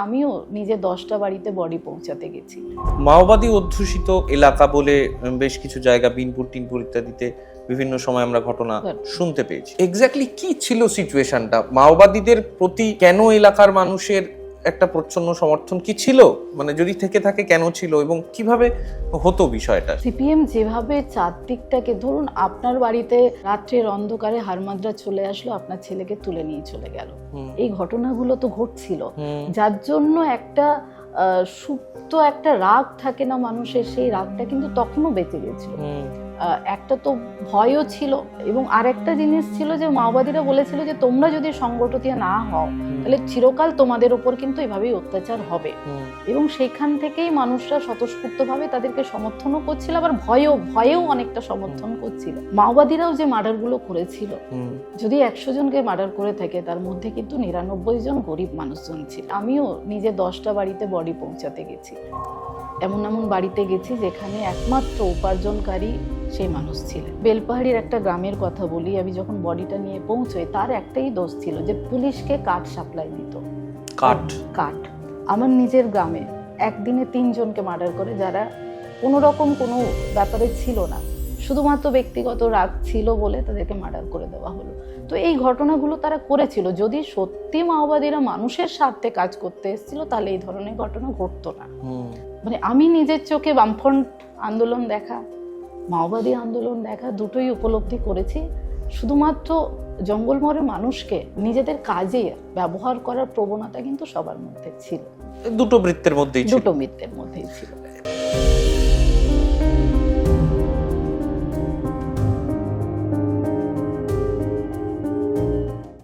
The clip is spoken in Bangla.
আমিও নিজে 10টা বাড়িতে বডি পৌঁছাতে গেছি। মাওবাদী অধ্যুষিত এলাকা বলে বেশ কিছু জায়গা বিনপুর টিনপুর ইত্যাদিতে বিভিন্ন সময় আমরা ঘটনা শুনতে পেয়েছি। এক্স্যাক্টলি কি ছিল সিচুয়েশনটা? মাওবাদীদের প্রতি কেন এলাকার মানুষের একটা প্রচ্ছন্ন সমর্থন কি ছিল, মানে যদি থেকে থাকে কেন ছিল এবং কিভাবে হতো বিষয়টা? সিপিএম যেভাবে চারদিকটাকে, ধরুন আপনার বাড়িতে রাত্রের অন্ধকারে হারমাদরা চলে আসলো, আপনার ছেলেকে তুলে নিয়ে চলে গেল, এই ঘটনাগুলো তো ঘটছিল, যার জন্য একটা সুপ্ত একটা রাগ থাকে না মানুষের, সেই রাগটা কিন্তু তখনও বেঁচে গেছিল। একটা তো ভয়ও ছিল, এবং আরেকটা জিনিস ছিল যে মাওবাদীরা বলেছিল যে তোমরা যদি সংগঠিত না হও তাহলে চিরকাল তোমাদের উপর কিন্তু এভাবেই অত্যাচার হবে, এবং সেখান থেকেই মানুষরা স্বতঃস্ফূর্তভাবে তাদেরকে সমর্থনও করছিল, আবার ভয়েও অনেকটা সমর্থন করছিল। মাওবাদীরাও যে মার্ডারগুলো করেছিল, যদি 100 জনকে মার্ডার করে থাকে তার মধ্যে কিন্তু 99 জন গরিব মানুষজন ছিল। আমিও নিজে 10টা বাড়িতে বডি পৌঁছাতে গেছি, এমন এমন বাড়িতে গেছি যেখানে একমাত্র উপার্জনকারী সেই মানুষ ছিলেন। বেলপাহাড়ির একটা গ্রামের কথা বলি, আমি যখন বডিটা নিয়ে পৌঁছই তার একটাই দোষ ছিল যে পুলিশকে কাঠ সাপ্লাই দিত। কাঠ আমার নিজের গ্রামে একদিনে 3 জনকে মার্ডার করে, যারা কোনো রকম কোনো ব্যাপারে ছিল না, শুধুমাত্র ব্যক্তিগত রাগ ছিল বলে তাদেরকে মার্ডার করে দেওয়া হলো। তো এই ঘটনাগুলো তারা করেছিল। যদি সত্যি মাওবাদীরা মানুষের স্বার্থে কাজ করতে এসেছিল তাহলে এই ধরনের ঘটনা ঘটতো না। মানে আমি নিজের চোখে বামফ্রন্ট আন্দোলন দেখা, মাওবাদী আন্দোলন দেখা, দুটোই উপলব্ধি করেছি। শুধুমাত্র জঙ্গলমহলের মানুষকে নিজেদের কাজে ব্যবহার করার প্রবণতা কিন্তু সবার মধ্যে ছিল, দুটো বৃত্তের মধ্যেই ছিল।